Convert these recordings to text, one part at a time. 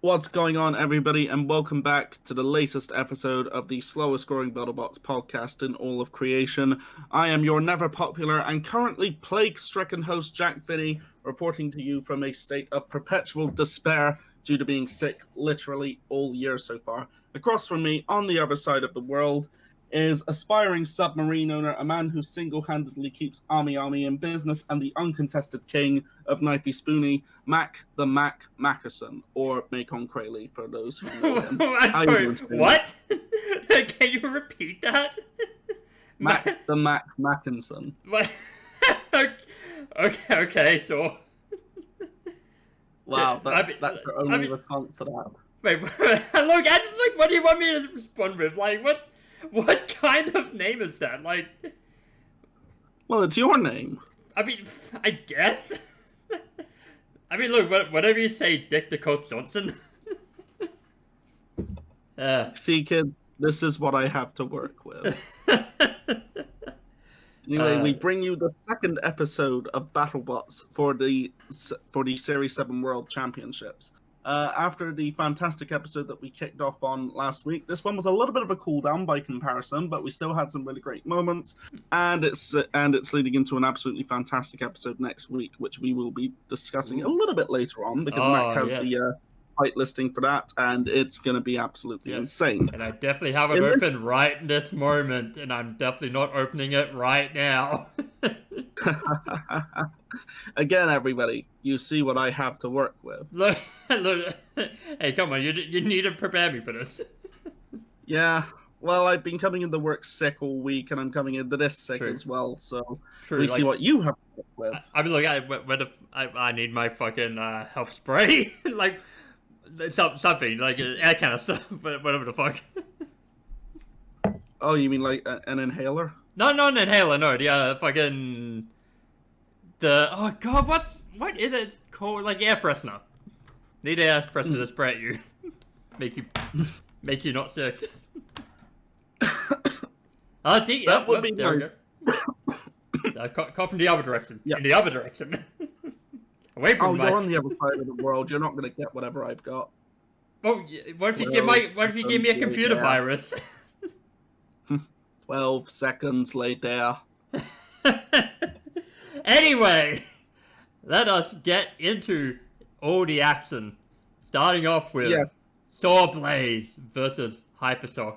What's going on, everybody, and welcome back to the latest episode of the slowest growing Battlebots podcast in all of creation. I am your never popular and currently plague-stricken host, Jack Finney, reporting to you from a state of perpetual despair due to being sick literally all year so far. Across from me, on the other side of the world, is aspiring submarine owner, a man who single-handedly keeps Ami in business, and the uncontested king of Knifey Spoony, Mac the Mac Mackerson, or Makon Crayley for those who know him. I'm sorry, what? Can you repeat that? Mac the Mac Mackinson. What? okay, so... Wow, that's your only response to that. Wait, look, what do you want me to respond with? Like, what kind of name is that? Like... Well, it's your name. I mean, I guess? I mean, look, whatever you say, Dick the Coke Johnson. See, kid, this is what I have to work with. Anyway, we bring you the second episode of Battlebots for the Series 7 World Championships. After the fantastic episode that we kicked off on last week, this one was a little bit of a cool down by comparison, but we still had some really great moments, and it's leading into an absolutely fantastic episode next week, which we will be discussing a little bit later on because Mac has the fight listing for that, and it's going to be absolutely insane. And I definitely have it open right in this moment, and I'm definitely not opening it right now. Again, everybody, you see what I have to work with. Look, hey, come on, you need to prepare me for this. Yeah, well, I've been coming into work sick all week, and I'm coming into this sick as well, so we see what you have to work with. I mean, look, I need my fucking health spray, like, something, like air kind of stuff, whatever the fuck. Oh, you mean like an inhaler? No, not an inhaler, no, the fucking... oh god, what is it called? Like air freshener. Need air freshener to spray at you. make you not sick. Oh, see, that would be there we go. Cough in the other direction. Yep. In the other direction. Away from you're on the other side of the world. You're not gonna get whatever I've got. Oh, what if you give me a computer virus? 12 seconds later. Anyway, let us get into all the action. Starting off with SawBlaze versus HyperShock.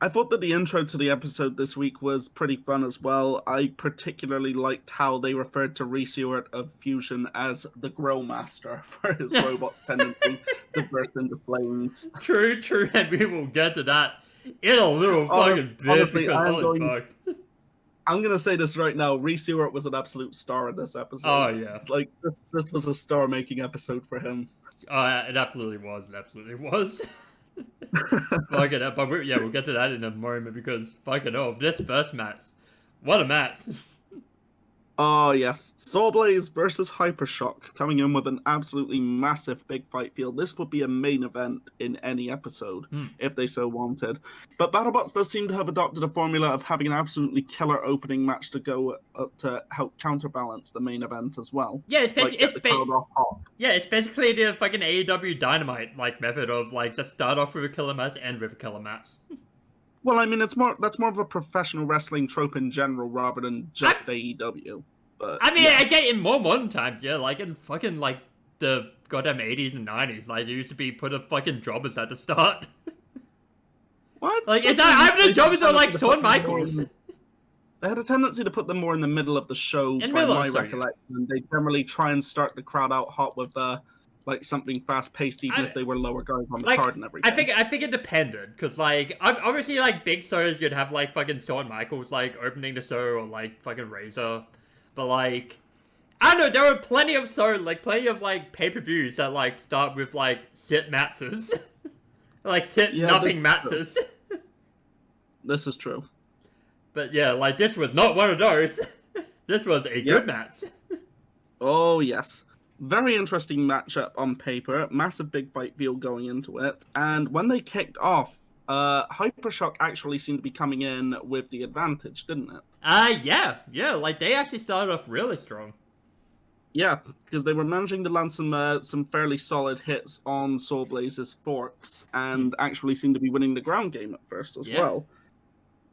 I thought that the intro to the episode this week was pretty fun as well. I particularly liked how they referred to Reseward of Fusion as the Grill Master for his robot's tendency to burst into flames. True, and we will get to that in a little fucking bit. Honestly, I'm going to say this right now. Reseward was an absolute star in this episode. Oh, yeah. Like, this was a star-making episode for him. It absolutely was. Fucking hell. But we'll get to that in a moment because fucking hell, this first match. What a match. Oh, yes. SawBlaze versus HyperShock coming in with an absolutely massive big fight field. This would be a main event in any episode if they so wanted. But Battlebots does seem to have adopted a formula of having an absolutely killer opening match to go to help counterbalance the main event as well. Yeah, it's basically the fucking AEW Dynamite like method of like just start off with a killer match, end with a killer match. Well, I mean, that's more of a professional wrestling trope in general rather than just AEW. But I mean, I get in more modern times, like in fucking like the goddamn 80s and 90s, like it used to be put a fucking jobbers at the start. What? Like, is that I'm the jobbers are like Shawn Michaels? They had a tendency to put them more in the middle of the show, by my recollection. They generally try and start the crowd out hot with like something fast-paced, even if they were lower guys on the card and everything. I think it depended, because like obviously like big shows you'd have like fucking Shawn Michaels like opening the show or like fucking Razor, but like I don't know, there were plenty of pay-per-views that like start with like shit matches, like nothing matches. This is true. But yeah, like this was not one of those. This was a good match. Oh yes. Very interesting matchup on paper. Massive big fight feel going into it. And when they kicked off, HyperShock actually seemed to be coming in with the advantage, didn't it? Yeah. Like they actually started off really strong. Yeah, because they were managing to land some fairly solid hits on SawBlaze's forks, and actually seemed to be winning the ground game at first as Yeah. well.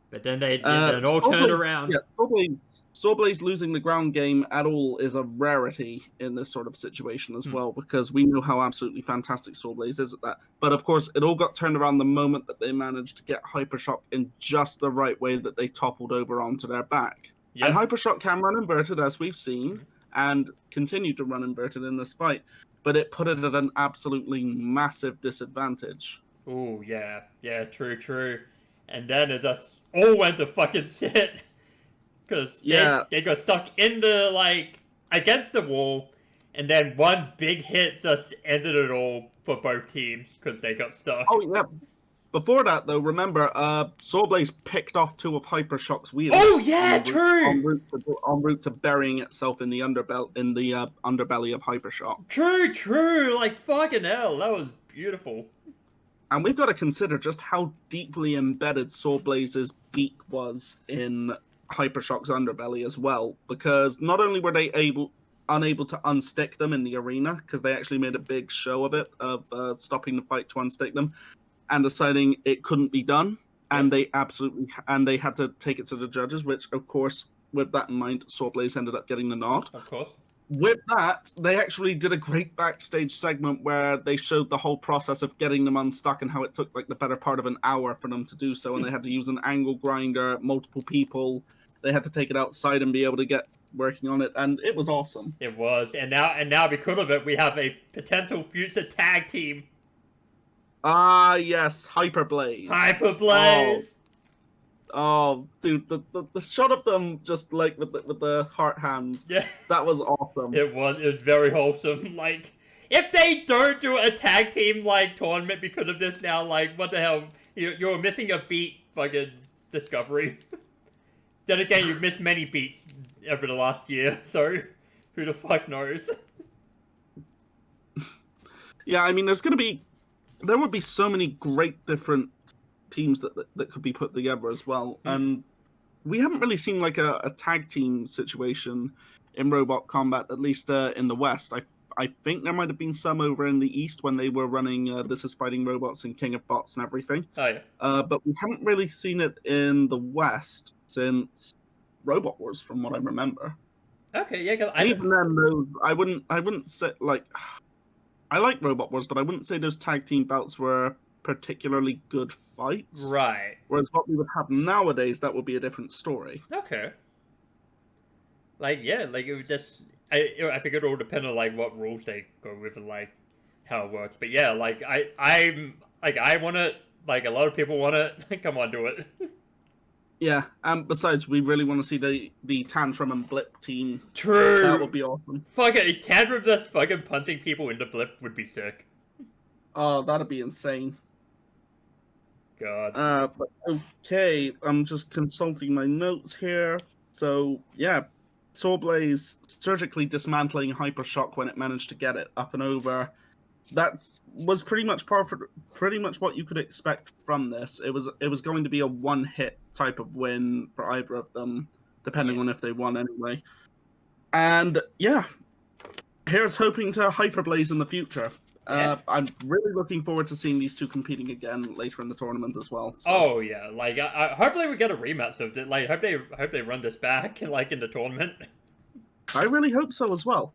But then they did an all turn around. Yeah, SawBlaze losing the ground game at all is a rarity in this sort of situation as well, because we know how absolutely fantastic SawBlaze is at that. But of course, it all got turned around the moment that they managed to get HyperShock in just the right way that they toppled over onto their back. Yep. And HyperShock can run inverted, as we've seen, and continued to run inverted in this fight, but it put it at an absolutely massive disadvantage. Oh, yeah. Yeah, true. And then it just all went to fucking shit. Because they got stuck in the, like, against the wall, and then one big hit just ended it all for both teams, because they got stuck. Oh, yeah. Before that, though, remember, SawBlaze picked off 2 of HyperShock's wheels. Oh, yeah, true! En route to burying itself in the underbelly of HyperShock. True! Like, fucking hell, that was beautiful. And we've got to consider just how deeply embedded SawBlaze's beak was in HyperShock's underbelly as well, because not only were they unable to unstick them in the arena, because they actually made a big show of it, of stopping the fight to unstick them, and deciding it couldn't be done, and they had to take it to the judges, which, of course, with that in mind, SawBlaze ended up getting the nod. Of course. With that, they actually did a great backstage segment where they showed the whole process of getting them unstuck and how it took like the better part of an hour for them to do so, and they had to use an angle grinder, multiple people. They had to take it outside and be able to get working on it, and it was awesome. It was, and now because of it, we have a potential future tag team. Ah, yes, HyperBlaze. HyperBlaze. Oh, dude, the shot of them just like with the heart hands. Yeah, that was awesome. It was very wholesome. Like, if they don't do a tag team like tournament because of this now, like, what the hell? You're missing a beat, fucking Discovery. Then again, you've missed many beats over the last year, so who the fuck knows? Yeah, I mean, there would be so many great different teams that could be put together as well, and we haven't really seen like a tag team situation in Robot Combat, at least in the West. I think there might have been some over in the East when they were running This Is Fighting Robots and King of Bots and everything. Oh yeah. But we haven't really seen it in the West since Robot Wars, from what I remember. Okay, yeah. Cause even then, though, I wouldn't say like I like Robot Wars, but I wouldn't say those tag team bouts were particularly good fights. Right. Whereas what we would have nowadays, that would be a different story. Okay. Like, yeah, like, it was just... I think it all depends on, like, what rules they go with and, like, how it works. But, yeah, like, I want it. Like, a lot of people want it. Come on, do it. Yeah, and besides, we really want to see the Tantrum and Blip team. True. That would be awesome. Fucking Tantrum just fucking punching people into Blip would be sick. Oh, that'd be insane. God. But okay, I'm just consulting my notes here. So, yeah, SawBlaze surgically dismantling HyperShock when it managed to get it up and over. That was pretty much what you could expect from this. It was going to be a one-hit type of win for either of them, depending on if they won anyway. And yeah, here's hoping to HyperBlaze in the future. I'm really looking forward to seeing these two competing again later in the tournament as well. So. Oh yeah, like hopefully we get a rematch of it. Like hope they run this back like in the tournament. I really hope so as well.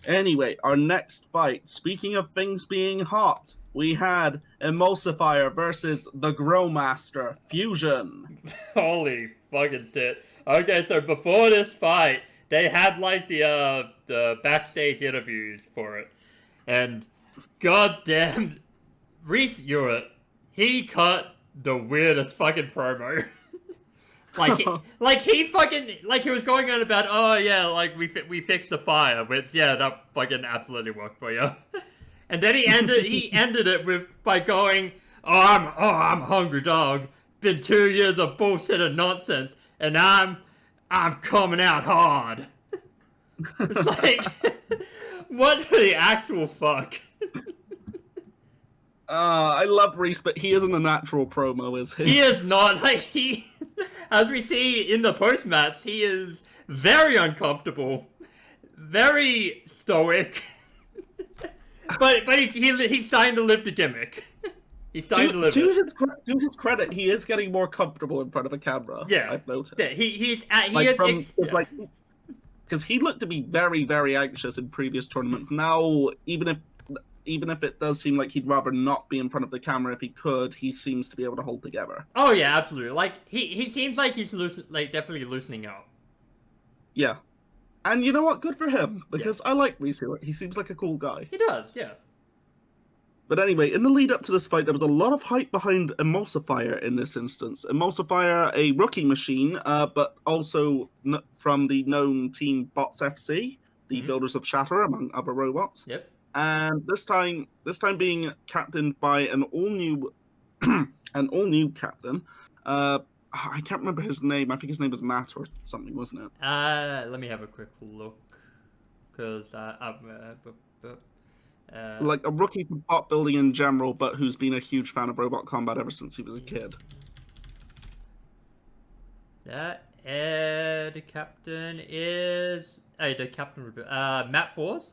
Anyway, our next fight. Speaking of things being hot, we had Emulsifier versus the Growmaster Fusion. Holy fucking shit! Okay, so before this fight, they had like the backstage interviews for it, and goddamn, Reese Ewart, he cut the weirdest fucking promo. He was going on about, oh yeah, like we fixed the fire, which yeah, that fucking absolutely worked for you. And then he ended it by going, I'm hungry dog. Been 2 years of bullshit and nonsense, and I'm coming out hard. It's like, what the actual fuck? I love Reese, but he isn't a natural promo, is he? He is not. Like, as we see in the post-match, he is very uncomfortable. very stoic. but he's starting to live the gimmick. He's starting to live it. To his credit, he is getting more comfortable in front of a camera. Yeah, I've noticed. Yeah, because he looked to be very, very anxious in previous tournaments. Now, even if it does seem like he'd rather not be in front of the camera if he could, he seems to be able to hold together. Oh yeah, absolutely. Like he seems like he's definitely loosening up. Yeah. And you know what? Good for him, because I like Rezo. He seems like a cool guy. He does, yeah. But anyway, in the lead up to this fight, there was a lot of hype behind Emulsifier in this instance. Emulsifier, a rookie machine, but also from the known team Bots FC, the builders of Shatter, among other robots. Yep. And this time being captained by an all new captain. I can't remember his name. I think his name was Matt or something, wasn't it? Let me have a quick look, because like a rookie from bot building in general, but who's been a huge fan of robot combat ever since he was a kid. The captain is the captain. Matt Bors.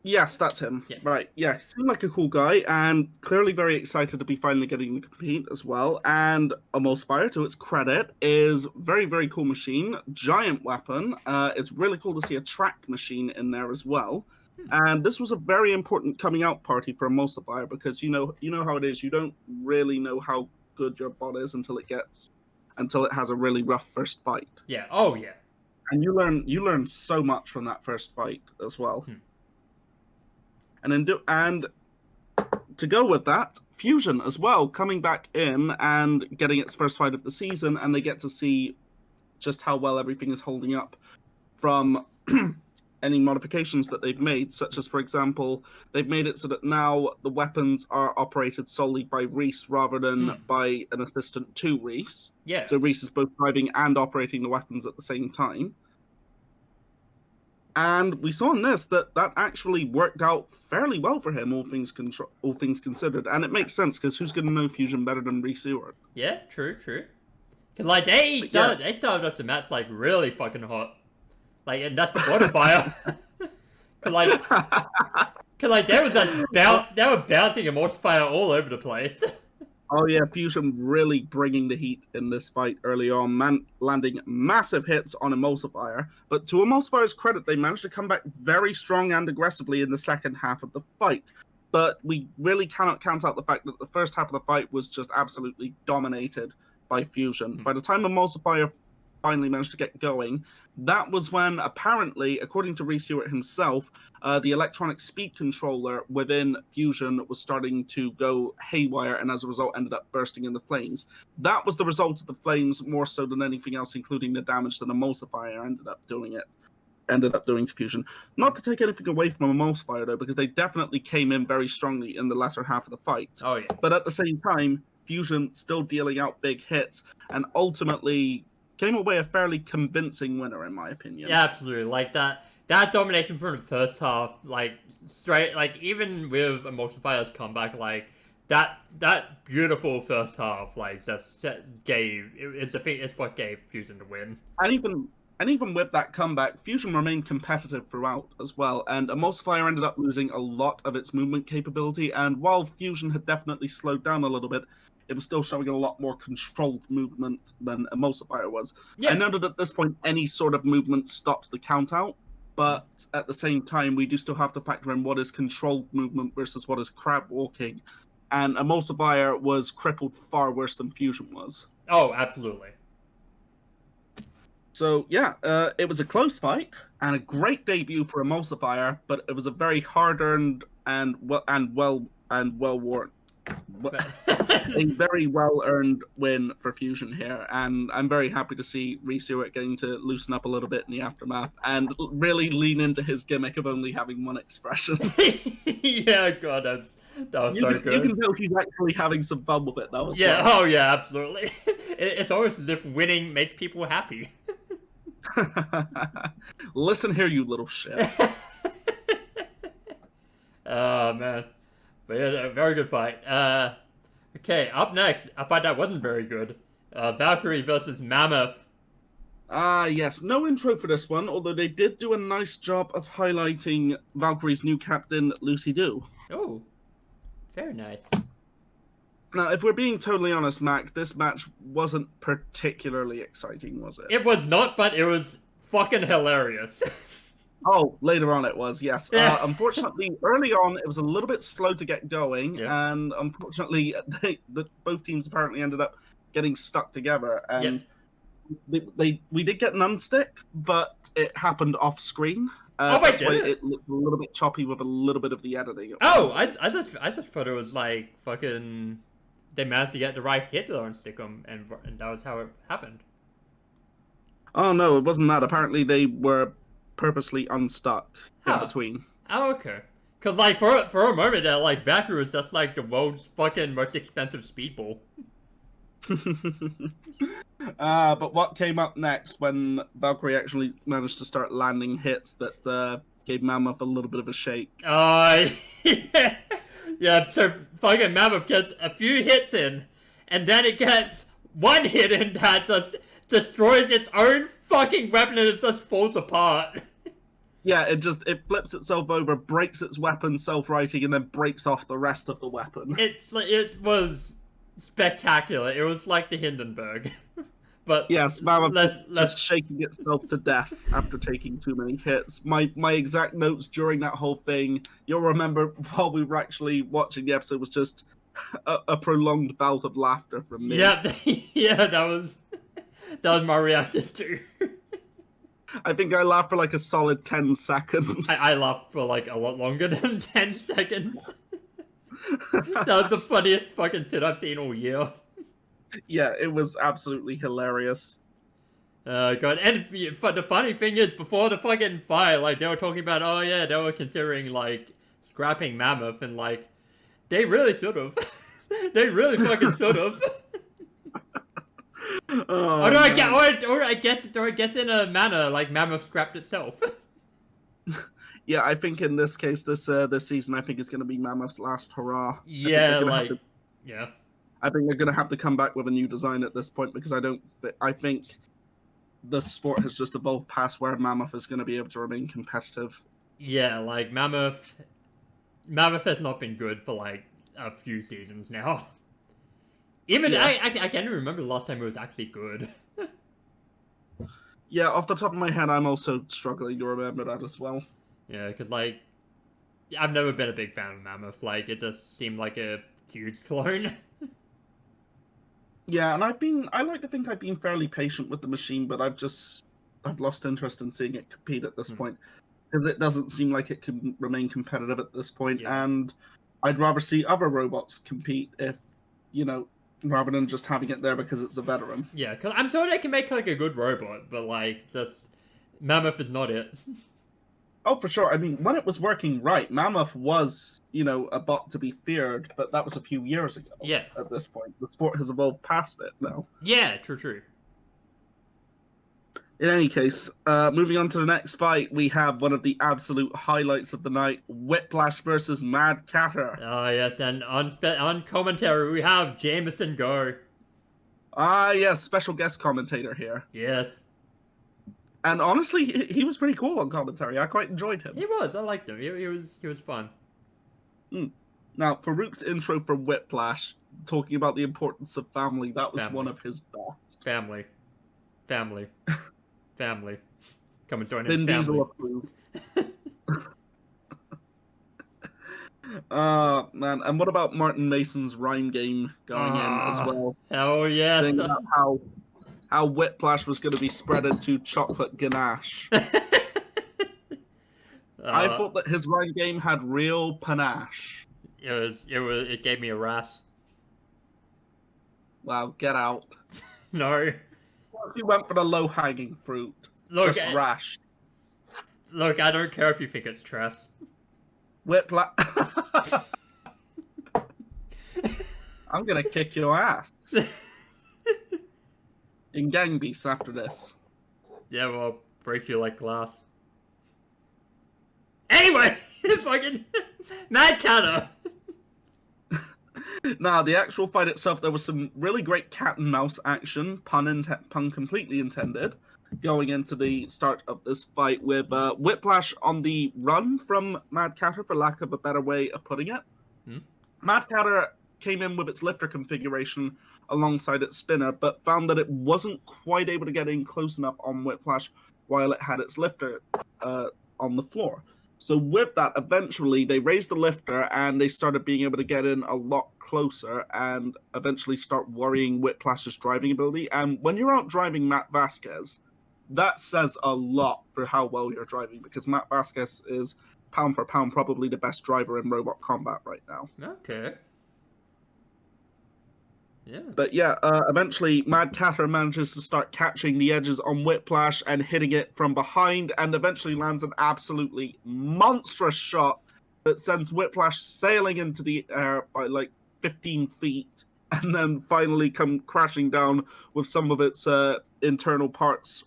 Yes, that's him. Yeah. Right, yeah, he seemed like a cool guy, and clearly very excited to be finally getting to compete as well. And Emulsifier, to its credit, is very, very cool machine. Giant weapon. It's really cool to see a track machine in there as well. And this was a very important coming out party for Emulsifier, because you know how it is. You don't really know how good your bot is until it has a really rough first fight. Yeah. Oh yeah. And you learn so much from that first fight as well. And to go with that, Fusion as well, coming back in and getting its first fight of the season, and they get to see just how well everything is holding up from any modifications that they've made, such as, for example, they've made it so that now the weapons are operated solely by Reese rather than by an assistant to Reese. Yeah. So Reese is both driving and operating the weapons at the same time. And we saw in this that actually worked out fairly well for him, all things considered. And it makes sense, because who's going to know Fusion better than Reese Ewart? Yeah, true. Because like they started off the match like really fucking hot, like, and that's the modifier. Cause like there was that bounce, they were bouncing Emulsifier all over the place. Oh yeah, Fusion really bringing the heat in this fight early on, landing massive hits on Emulsifier. But to Emulsifier's credit, they managed to come back very strong and aggressively in the second half of the fight. But we really cannot count out the fact that the first half of the fight was just absolutely dominated by Fusion. By the time Emulsifier finally managed to get going, that was when, apparently, according to Reese Ewart himself, the electronic speed controller within Fusion was starting to go haywire, and as a result ended up bursting into flames. That was the result of the flames more so than anything else, including the damage that Emulsifier ended up doing to Fusion. Not to take anything away from Emulsifier, though, because they definitely came in very strongly in the latter half of the fight. Oh yeah. But at the same time, Fusion still dealing out big hits, and ultimately came away a fairly convincing winner, in my opinion. Yeah, absolutely. Like that domination from the first half, like straight, like even with Emulsifier's comeback, like that beautiful first half, like just it's what gave Fusion the win. And even with that comeback, Fusion remained competitive throughout as well, and Emulsifier ended up losing a lot of its movement capability, and while Fusion had definitely slowed down a little bit, it was still showing a lot more controlled movement than Emulsifier was. Yeah. I know that at this point, any sort of movement stops the count out, but at the same time, we do still have to factor in what is controlled movement versus what is crab walking. And Emulsifier was crippled far worse than Fusion was. Oh, absolutely. So yeah, it was a close fight and a great debut for Emulsifier, but it was a very hard-earned and well-worn. A very well-earned win for Fusion here, and I'm very happy to see Reese Ewart getting to loosen up a little bit in the aftermath and really lean into his gimmick of only having one expression. Yeah, God, that was so good. You can tell he's actually having some fun with it now. Yeah, well. Oh yeah, absolutely. It's almost as if winning makes people happy. Listen here, you little shit. Oh man. But yeah, a very good fight. Okay, up next, a fight that wasn't very good. Valkyrie versus Mammoth. Yes, no intro for this one, although they did do a nice job of highlighting Valkyrie's new captain, Lucy Doo. Oh, very nice. Now, if we're being totally honest, Mac, this match wasn't particularly exciting, was it? It was not, but it was fucking hilarious. Oh, later on it was, yes. Yeah. Unfortunately, early on, it was a little bit slow to get going, Yeah. and unfortunately, both teams apparently ended up getting stuck together, and we did get an unstick, but it happened off screen. Oh, wait, That's did why it? it looked a little bit choppy with a little bit of the editing. Oh, I just thought it was like fucking. They managed to get the right hit on Stickum, and that was how it happened. Oh no, it wasn't that. Apparently, they were purposely unstuck in between. Oh, okay. Cause like for a moment there, like Valkyrie was just like the world's fucking most expensive speedball. But what came up next when Valkyrie actually managed to start landing hits that gave Mammoth a little bit of a shake? Yeah. Yeah, so fucking Mammoth gets a few hits in, and then it gets one hit in that just destroys its own fucking weapon and it just falls apart. Yeah, it flips itself over, breaks its weapon self-righting, and then breaks off the rest of the weapon. It was spectacular. It was like the Hindenburg. But yes, Mammoth let's just shaking itself to death after taking too many hits. My exact notes during that whole thing, you'll remember while we were actually watching the episode, was just a prolonged bout of laughter from me. Yeah, yeah, that was my reaction too. I think I laughed for like a solid 10 seconds. I laughed for like a lot longer than 10 seconds. That was the funniest fucking shit I've seen all year. Yeah, it was absolutely hilarious. God, and the funny thing is, before the fucking fight, like, they were talking about, oh yeah, they were considering, like, scrapping Mammoth, and like, they really should have. They really fucking should have. Oh, or I guess in a manner, like, Mammoth scrapped itself. Yeah, I think in this case, this season, I think it's going to be Mammoth's last hurrah. Yeah, like, yeah. I think they're going to have to come back with a new design at this point, because I think the sport has just evolved past where Mammoth is going to be able to remain competitive. Yeah, like, Mammoth has not been good for, like, a few seasons now. Even, yeah. I can't even remember the last time it was actually good. Yeah, off the top of my head, I'm also struggling to remember that as well. Yeah, because, like, I've never been a big fan of Mammoth. Like, it just seemed like a huge clone. Yeah, and I like to think I've been fairly patient with the machine, but I've lost interest in seeing it compete at this point, because it doesn't seem like it can remain competitive at this point, and I'd rather see other robots compete if, rather than just having it there because it's a veteran. Yeah, because I'm sure they can make, like, a good robot, but, like, just, Mammoth is not it. Oh, for sure. I mean, when it was working right, Mammoth was, a bot to be feared, but that was a few years ago. Yeah. At this point, the sport has evolved past it now. Yeah, true. In any case, moving on to the next fight, we have one of the absolute highlights of the night: Whiplash versus MaDCatTer. Oh yes, and on commentary we have Jameson Go. Yes, special guest commentator here. Yes. And honestly, he was pretty cool on commentary. I quite enjoyed him. He was. I liked him. He was fun. Now, Farouk's intro for Whiplash, talking about the importance of family, that was one of his best. Family. Come and join Vin in. Diesel approved. Man, and what about Martin Mason's rhyme game going in as well? Oh yes. Saying about how Whiplash was going to be spread into chocolate ganache. I thought that his rhyme game had real panache. It gave me a ras. Wow, get out. No. He went for the low-hanging fruit. Look, just rash. Look, I don't care if you think it's trash. Whiplash. I'm gonna kick your ass. In Gang Beasts after this. Yeah, well, break you like glass. Anyway, fucking MaDCatTer. Now, the actual fight itself, there was some really great cat and mouse action, pun completely intended. going into the start of this fight with Whiplash on the run from MaDCatTer, for lack of a better way of putting it. MaDCatTer came in with its lifter configuration alongside its spinner, but found that it wasn't quite able to get in close enough on Whiplash while it had its lifter on the floor. So with that, eventually they raised the lifter and they started being able to get in a lot closer and eventually start worrying Whiplash's driving ability. And when you're out driving Matt Vasquez, that says a lot for how well you're driving, because Matt Vasquez is pound for pound probably the best driver in robot combat right now. Okay. Yeah. But yeah, eventually MaDCatTer manages to start catching the edges on Whiplash and hitting it from behind, and eventually lands an absolutely monstrous shot that sends Whiplash sailing into the air by like 15 feet, and then finally come crashing down with some of its internal parts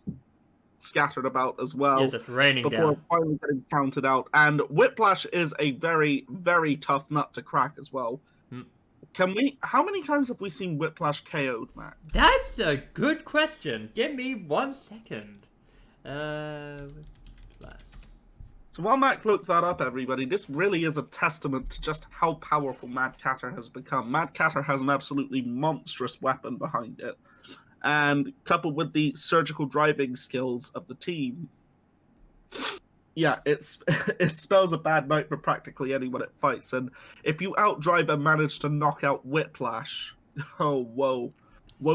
scattered about as well. Yes, it's raining before down. finally getting counted out. And Whiplash is a very, very tough nut to crack as well. How many times have we seen Whiplash KO'd, Matt? That's a good question. Give me 1 second. Whiplash. So while Matt looks that up, everybody, this really is a testament to just how powerful MaDCatTer has become. MaDCatTer has an absolutely monstrous weapon behind it. And coupled with the surgical driving skills of the team, yeah, it spells a bad night for practically anyone it fights. And if you outdrive and manage to knock out Whiplash, oh, woe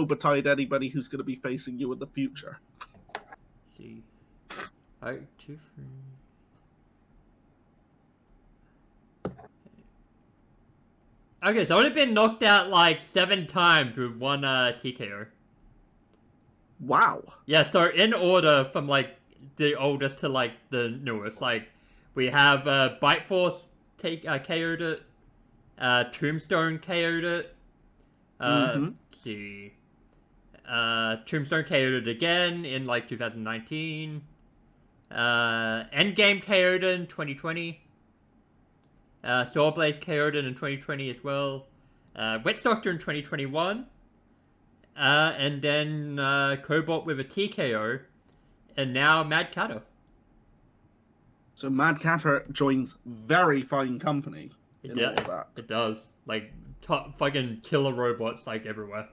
betide anybody who's going to be facing you in the future. Let's see. Alright, 2, 3. Okay, so I've only been knocked out like 7 times with one TKO. Wow. Yeah, so in order from like the oldest to like the newest, like we have Bite Force KO'd it, Tombstone KO'd it. Let's see. Tombstone KO'd it again in like 2019. Endgame KO'd it in 2020. SawBlaze KO'd it in 2020 as well. Witch Doctor in 2021. And then Cobalt with a TKO. And now MaDCatTer. So MaDCatTer joins very fine company in all of that. It does. Like, top fucking killer robots, like, everywhere.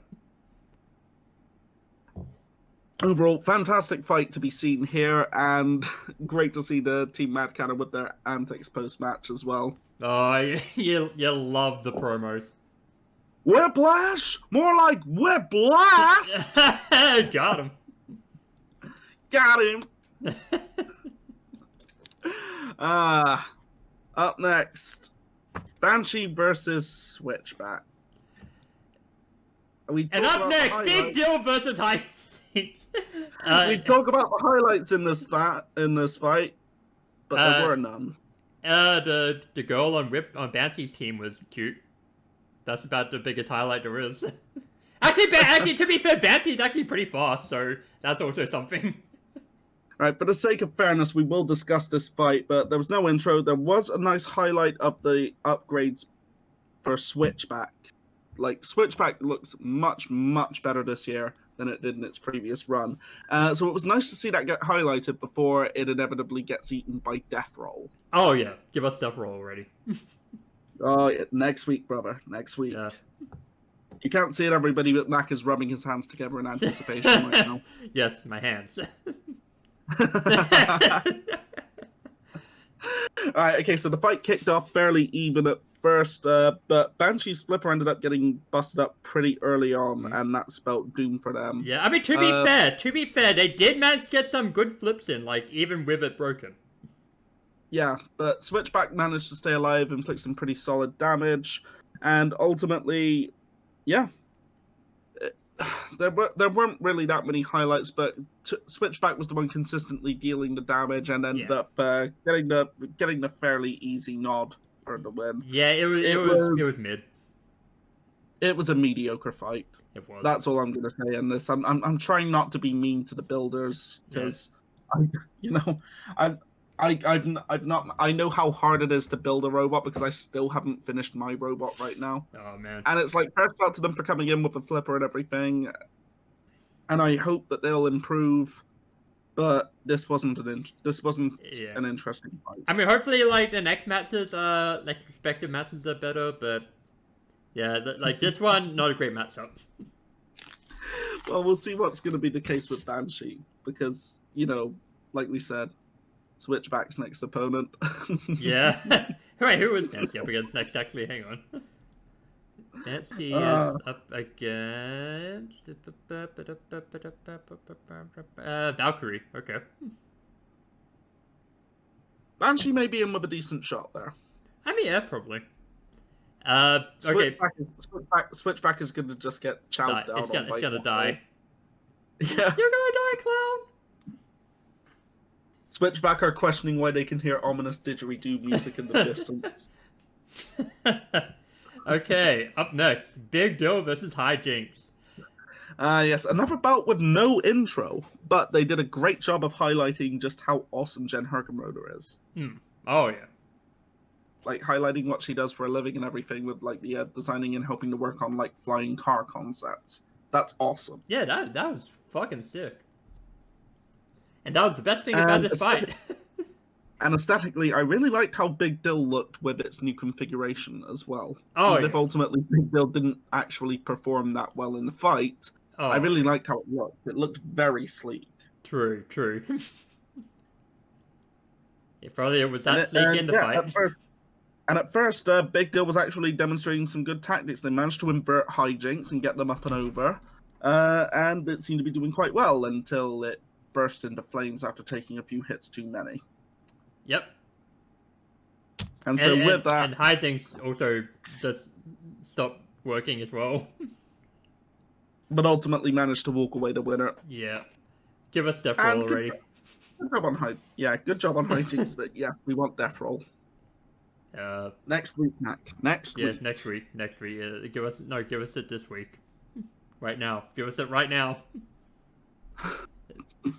Overall, fantastic fight to be seen here, and great to see the team MaDCatTer with their antics post-match as well. Oh, you love the promos. Whiplash? More like Whiplash! Got him. Got him! Up next, Banshee versus Switchback. And up next, Big Dill versus HiJinx. We talk about the highlights in this fight, but there were none. The girl on Banshee's team was cute. That's about the biggest highlight there is. Actually, to be fair, Banshee's actually pretty fast, so that's also something. Right, for the sake of fairness, we will discuss this fight, but there was no intro. There was a nice highlight of the upgrades for Switchback. Like, Switchback looks much, much better this year than it did in its previous run. So it was nice to see that get highlighted before it inevitably gets eaten by Deathroll. Oh, yeah. Give us Deathroll already. Oh, yeah. Next week, brother. Next week. Yeah. You can't see it, everybody, but Mac is rubbing his hands together in anticipation right now. Yes, my hands. Alright, okay, so the fight kicked off fairly even at first, but Banshee's flipper ended up getting busted up pretty early on, and that spelled doom for them. Yeah, I mean, to be fair, they did manage to get some good flips in, like, even with it broken. Yeah, but Switchback managed to stay alive, inflict some pretty solid damage, and ultimately, yeah, there weren't really that many highlights, but Switchback was the one consistently dealing the damage and ended up getting the fairly easy nod for the win. Yeah, it was mid. It was a mediocre fight. It was. That's all I'm gonna say in this. I'm trying not to be mean to the builders because I know how hard it is to build a robot because I still haven't finished my robot right now. Oh man. And it's like first out to them for coming in with the flipper and everything. And I hope that they'll improve. but this wasn't Yeah. an interesting fight. I mean, hopefully, like, the next matches, like, respective matches are better, but yeah, like, this one, not a great matchup. Well, we'll see what's going to be the case with Banshee, because, you know, like we said, Switchback's next opponent. Yeah. Wait, who was Banshee up against next, actually? Hang on. Banshee is up against... Valkyrie, okay. Banshee may be in with a decent shot there. I mean, yeah, probably. Okay. Switchback is going to just get chowed down. It's gonna die. Yeah. You're gonna die, clown! Switchback are questioning why they can hear ominous didgeridoo music in the distance. Okay, up next, Big Dill versus HiJinx. Yes, another bout with no intro, but they did a great job of highlighting just how awesome Jen Herkenroder is. Oh, yeah. Like, highlighting what she does for a living and everything with, like, the designing and helping to work on, like, flying car concepts. That's awesome. Yeah, that was fucking sick. And that was the best thing about this fight. And aesthetically, I really liked how Big Dill looked with its new configuration as well. Oh, Even yeah. if ultimately Big Dill didn't actually perform that well in the fight, I really liked how it looked. It looked very sleek. True. If only it was that sleek in the fight. At first, Big Dill was actually demonstrating some good tactics. They managed to invert HiJinx and get them up and over. And it seemed to be doing quite well until it burst into flames after taking a few hits too many. Yep. And so with that... And HiJinx also just stopped working as well. But ultimately managed to walk away the winner. Yeah. Give us Deathroll already. Good job on HiJinx. But yeah, we want Deathroll. Next week, Mac. Next week. Next week. Give us it this week. Right now. Give us it right now.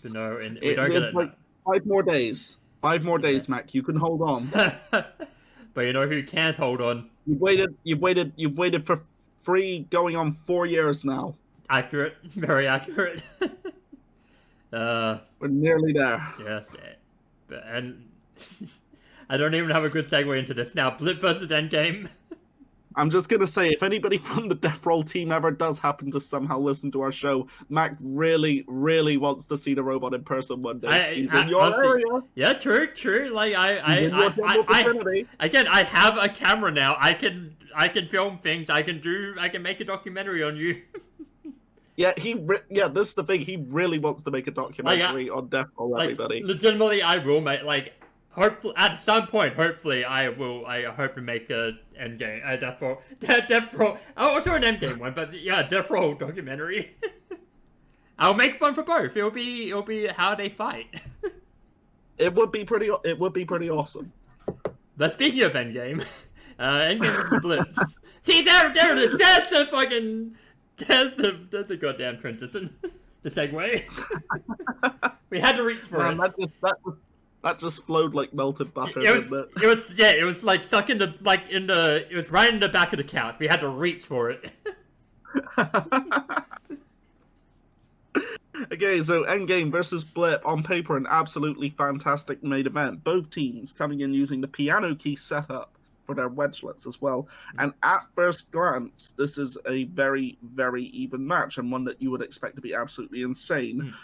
No, and we don't get it. Like 5 more days. 5 more days, Mac. You can hold on. But you know who can't hold on? You've waited for free going on 4 years now. Accurate. Very accurate. We're nearly there. Yes. And I don't even have a good segue into this now. Blip versus Endgame. I'm just going to say, if anybody from the Deathroll team ever does happen to somehow listen to our show, Mac really, really wants to see the robot in person one day. He's in your area. Yeah, true. Like, again, I have a camera now. I can film things. I can make a documentary on you. Yeah, this is the thing. He really wants to make a documentary on Deathroll, everybody. Legitimately, I will make, hopefully, at some point, I hope to make a Endgame, Deathroll, also an Endgame one, but yeah, Deathroll documentary. I'll make fun for both. It'll be how they fight. It would be pretty awesome. But speaking of Endgame, Endgame is Blip. See, there it is. That's the goddamn transition. The segue. We had to reach for it. That just flowed like melted butter. It was like stuck it was right in the back of the couch. We had to reach for it. Okay, so Endgame versus Blip, on paper an absolutely fantastic main event. Both teams coming in using the piano key setup for their wedgelets as well. And at first glance, this is a very, very even match, and one that you would expect to be absolutely insane.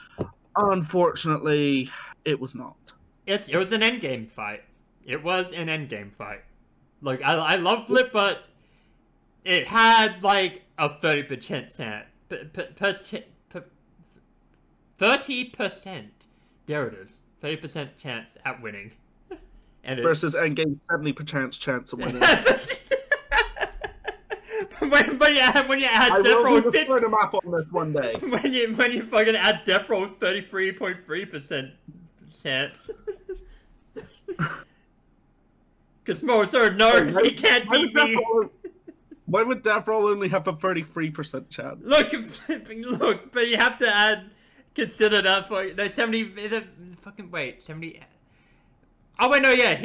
Unfortunately, it was not. It was an endgame fight. It was an endgame fight. Look, I love Blip, but it had like a 30% chance. 30%. There it is. 30% chance at winning. And versus Endgame 70% chance of winning. when you add I Deathroll, will do the math on this one day. When you fucking add Deathroll 33.3% chance. Because Mozart knows he can't beat me. Why would Deathroll only have a 33% chance? Look, but you have to consider that for no 70. Fucking wait, 70. Oh wait, no, yeah,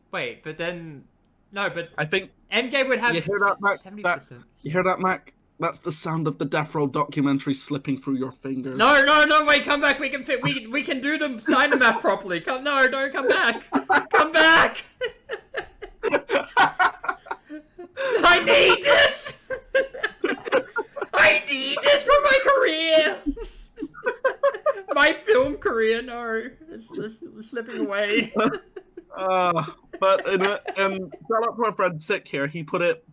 but then no, but I think MJ would have. You hear that, Mac? 70%. You hear that, Mac? That's the sound of the Deathroll documentary slipping through your fingers. No, wait, come back. We can do the Dynamath properly. Don't come back. Come back. I need this. I need this for my career. My film career, no, it's just slipping away. But shout out to our friend Sick here. He put it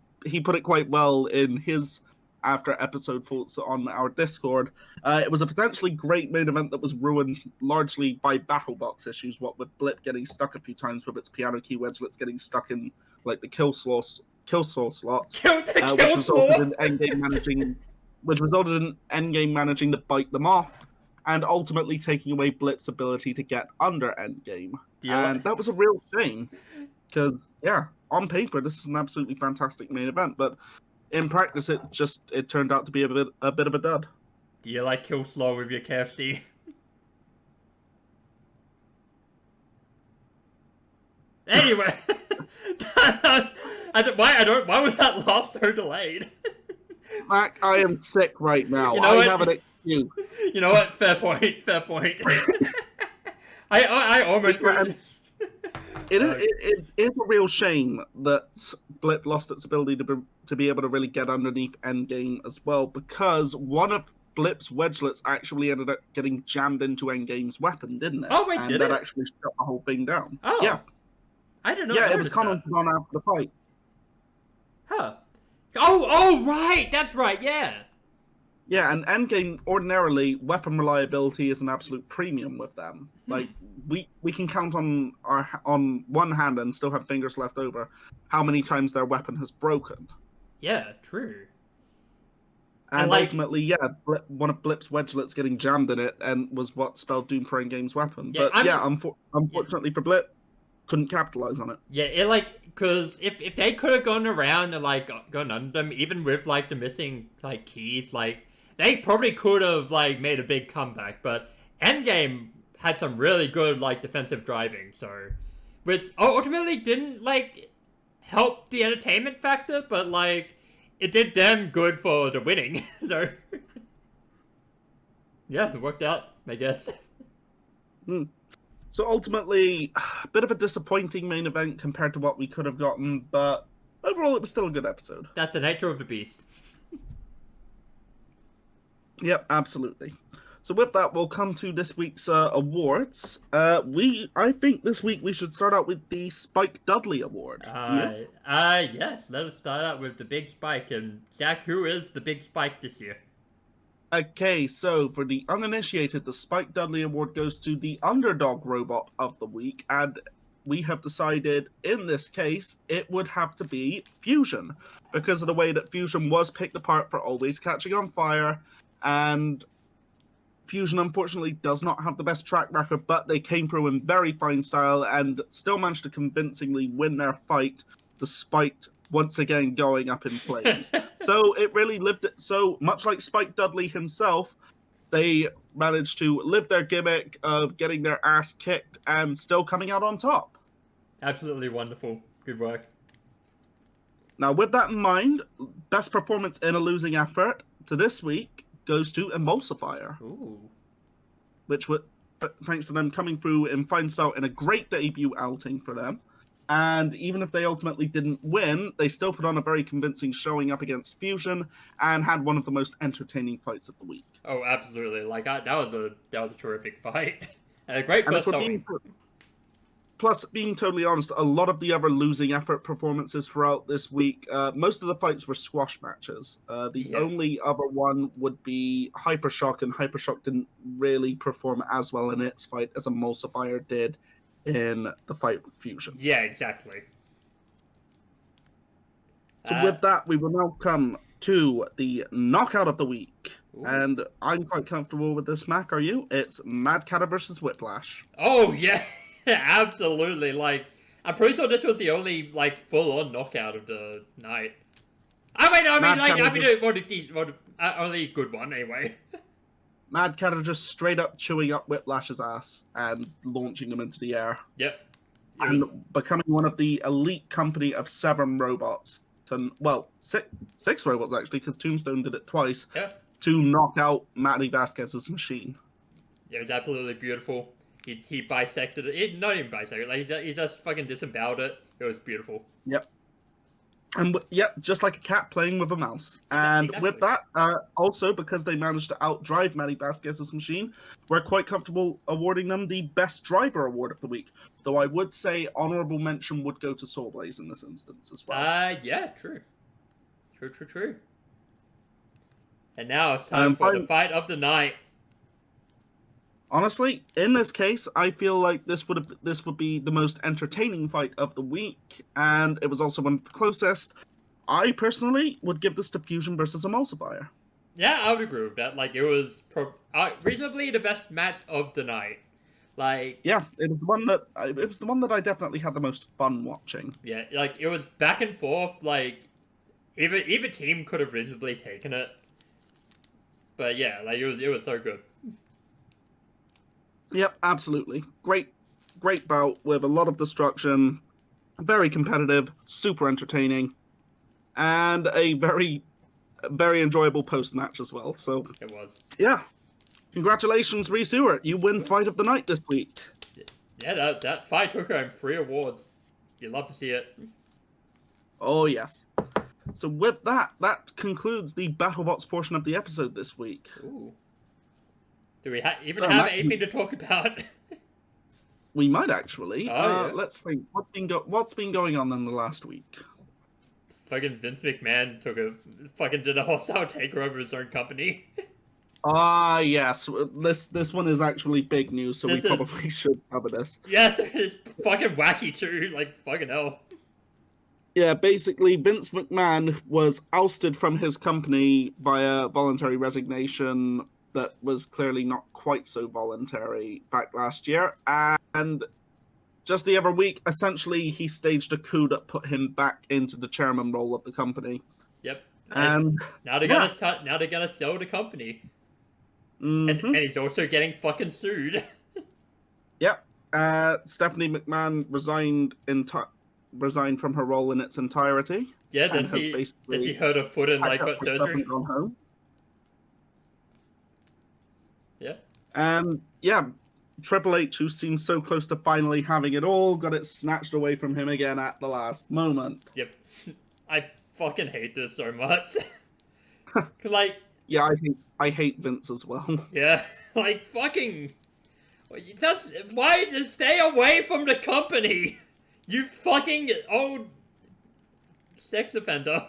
quite well in his after episode thoughts on our Discord. It was a potentially great main event that was ruined largely by Battlebots issues. What with Blip getting stuck a few times with its piano key wedgelets getting stuck in like the kill soul slots, which resulted in endgame managing to bite them off, and ultimately taking away Blip's ability to get under endgame. Yeah. And that was a real shame, because on paper this is an absolutely fantastic main event, but in practice it turned out to be a bit of a dud. Do you like kill slow with your KFC? Anyway, why was that laugh so delayed? Mac, I am sick right now. You know I have an excuse. You know what? Fair point. I almost. It is a real shame that Blip lost its ability to be able to really get underneath endgame as well, because one of Blip's wedgelets actually ended up getting jammed into endgame's weapon, didn't it? Oh wait, and did that it? actually shut the whole thing down. Oh, yeah. I didn't know. Yeah, it was commented on after the fight. Huh. Oh, right. That's right. Yeah. Yeah, and endgame, ordinarily, weapon reliability is an absolute premium with them. Like, we can count on one hand and still have fingers left over how many times their weapon has broken. Yeah, true. And ultimately, one of Blip's wedgelets getting jammed in it and was what spelled doom for endgame's weapon. Yeah, but unfortunately for Blip, couldn't capitalize on it. Yeah, because if they could have gone around and, gone under them, even with, the missing, keys, they probably could have, made a big comeback, but endgame had some really good, defensive driving, so... Which ultimately didn't, help the entertainment factor, but, it did them good for the winning, so... Yeah, it worked out, I guess. So ultimately, a bit of a disappointing main event compared to what we could have gotten, but overall it was still a good episode. That's the nature of the beast. Yep, absolutely. So with that, we'll come to this week's awards. I think this week we should start out with the Spike Dudley Award. Yes, let us start out with the Big Spike. And Zach, who is the Big Spike this year? Okay, so for the uninitiated, the Spike Dudley Award goes to the Underdog Robot of the Week, and we have decided, in this case, it would have to be Fusion, because of the way that Fusion was picked apart for always catching on fire, and Fusion unfortunately does not have the best track record, but they came through in very fine style and still managed to convincingly win their fight, despite once again going up in flames. So it really lived it. So much like Spike Dudley himself, they managed to live their gimmick of getting their ass kicked and still coming out on top. Absolutely wonderful. Good work. Now, with that in mind, best performance in a losing effort to this week goes to Emulsifier. Ooh. Which, thanks to them coming through in fine style in a great debut outing for them. And even if they ultimately didn't win, they still put on a very convincing showing up against Fusion and had one of the most entertaining fights of the week. Oh, absolutely! That was a terrific fight. And a great first showing. Plus, being totally honest, a lot of the other losing effort performances throughout this week, most of the fights were squash matches. The only other one would be HyperShock, and HyperShock didn't really perform as well in its fight as Emulsifier did in the fight with Fusion. Yeah, exactly. So with that, we will now come to the knockout of the week. Ooh. And I'm quite comfortable with this, Mac. Are you? It's MaDCatTer versus Whiplash. Oh, yeah. Absolutely. I'm pretty sure this was the only, full-on knockout of the night. Only good one, anyway. MaDCatTer just straight up chewing up Whiplash's ass and launching him into the air. Yep. And becoming one of the elite company of 7 robots six robots actually, because Tombstone did it twice, Yeah. to knock out Matty Vasquez's machine. It was absolutely beautiful. He bisected it. Not even bisected. Like he just fucking disemboweled it. It was beautiful. Yep. And just like a cat playing with a mouse. And Exactly. with that, also because they managed to outdrive Matty Vasquez's machine, we're quite comfortable awarding them the Best Driver Award of the week. Though I would say honorable mention would go to SawBlaze in this instance as well. Yeah, true. True. And now it's time for the fight of the night. Honestly, in this case, I feel like this would be the most entertaining fight of the week, and it was also one of the closest. I personally would give this to Fusion versus Emulsifier. Yeah, I would agree with that. Like, it was reasonably the best match of the night. Like, yeah, it was the one that I definitely had the most fun watching. Yeah, like it was back and forth. Like, either team could have reasonably taken it, but yeah, like it was so good. Yep, absolutely. Great bout with a lot of destruction, very competitive, super entertaining, and a very, very enjoyable post-match as well. So It was. Yeah. Congratulations, Rhys Ewart. You win Fight of the Night this week. Yeah, that fight took home 3 awards. You love to see it. Oh, yes. So with that concludes the Battlebots portion of the episode this week. Ooh. Do we even have anything to talk about? We might actually. Oh, yeah. Let's think. What's been going on in the last week? Fucking Vince McMahon did a hostile takeover of his own company. Yes. This one is actually big news, so we probably should cover this. Yes, it's fucking wacky too. Like, fucking hell. Yeah, basically, Vince McMahon was ousted from his company by a voluntary resignation that was clearly not quite so voluntary back last year. And just the other week, essentially, he staged a coup that put him back into the chairman role of the company. Yep. And now they're gonna sell the company. Mm-hmm. And he's also getting fucking sued. Yep. Stephanie McMahon resigned from her role in its entirety. Yeah, then she hurt her foot and like got surgery. Home. Yeah. And yeah, Triple H, who seemed so close to finally having it all, got it snatched away from him again at the last moment. Yep. I fucking hate this so much. Like. Yeah, I hate Vince as well. Yeah, like fucking. Why just stay away from the company? You fucking old sex offender.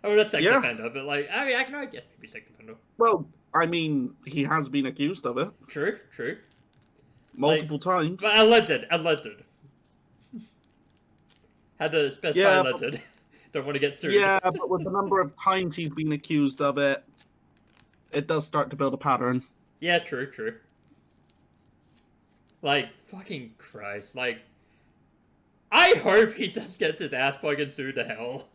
I mean, a sex offender, but like, I mean, I can guess maybe sex offender. Well, I mean, he has been accused of it. True. Multiple times. But alleged. Had to specify alleged. Don't want to get sued. Yeah, but with the number of times he's been accused of it, it does start to build a pattern. Yeah, true. Like, fucking Christ. Like, I hope he just gets his ass fucking sued to hell.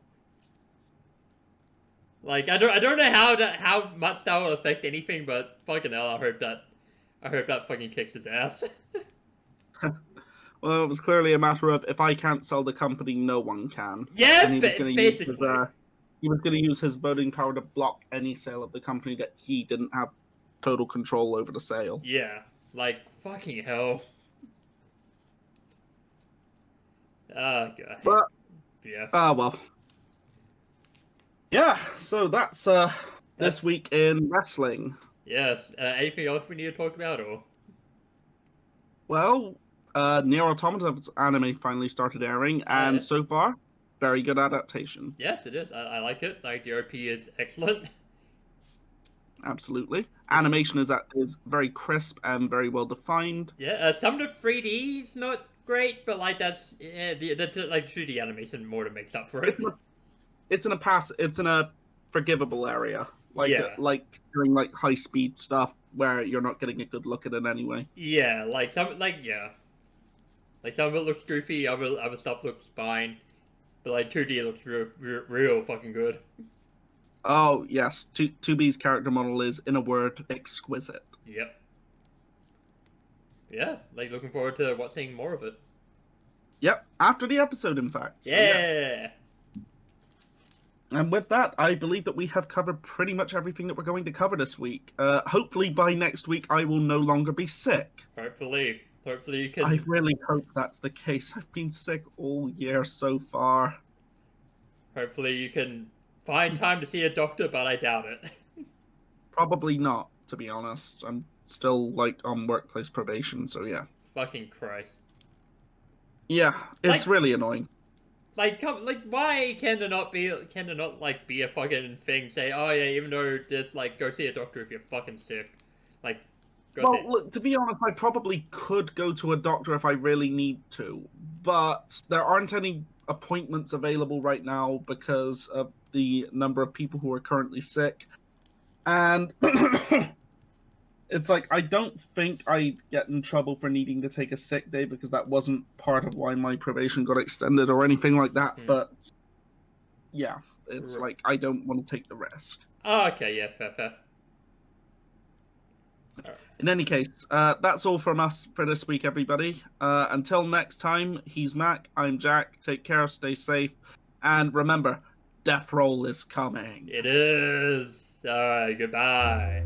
Like, I don't know how much that will affect anything, but fucking hell, I hope that fucking kicks his ass. Well, it was clearly a matter of, if I can't sell the company, no one can. Yeah, and basically. He was going to use his voting power to block any sale of the company that he didn't have total control over the sale. Yeah, like, fucking hell. Oh, God. But, yeah. Well. Yeah, so that's this week in wrestling. Yes. Anything else we need to talk about, or? Well, Nier Automata's anime finally started airing, and so far, very good adaptation. Yes, it is. I like it. Like, the OP is excellent. Absolutely. Animation is very crisp and very well defined. Yeah, some of the 3D's not great, but like that's the 2D animation more to make up for it. It's in a forgivable area, like doing like high speed stuff where you're not getting a good look at it anyway. Yeah, like some of it looks goofy, other stuff looks fine, but like 2D looks real fucking good. Oh yes, 2B's character model is, in a word, exquisite. Yep. Yeah, like looking forward to seeing more of it. Yep, after the episode, in fact. So, yeah. And with that, I believe that we have covered pretty much everything that we're going to cover this week. Hopefully by next week, I will no longer be sick. Hopefully you can. I really hope that's the case. I've been sick all year so far. Hopefully you can find time to see a doctor, but I doubt it. Probably not, to be honest. I'm still, like, on workplace probation, so yeah. Fucking Christ. Yeah, it's Like, really annoying. Like, why can there not be a fucking thing? Say, oh yeah, even though this, like, go see a doctor if you're fucking sick. Like, Well, look, to be honest, I probably could go to a doctor if I really need to, but there aren't any appointments available right now because of the number of people who are currently sick. And it's like, I don't think I'd get in trouble for needing to take a sick day because that wasn't part of why my probation got extended or anything like that. But yeah, it's like, I don't want to take the risk. Oh, okay, yeah, fair. In any case, that's all from us for this week, everybody. Until next time, he's Mac, I'm Jack. Take care, stay safe, and remember, Deathroll is coming. It is. Alright, goodbye.